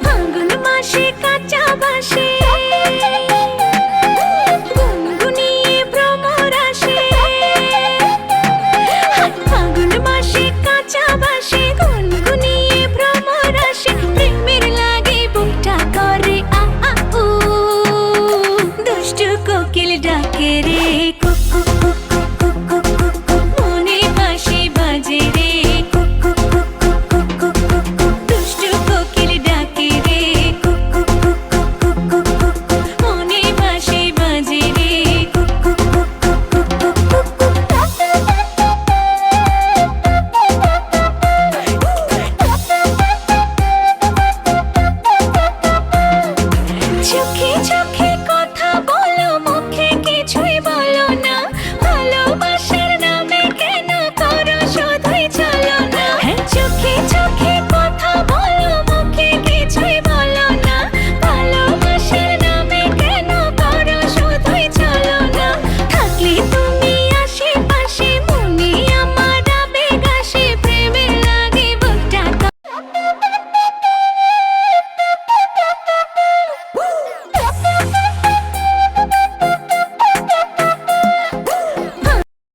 ফাগুন মাসে কাঁচা বাঁশে গুনগুনিয়ে ভ্রমর আসে। ফাগুন মাসে কাঁচা বাঁশে গুনগুনিয়ে ভ্রমর আসে। প্রেমের লাগে বুকটা করে আ আ উ, দুষ্টু কোকিল ডাকে রে।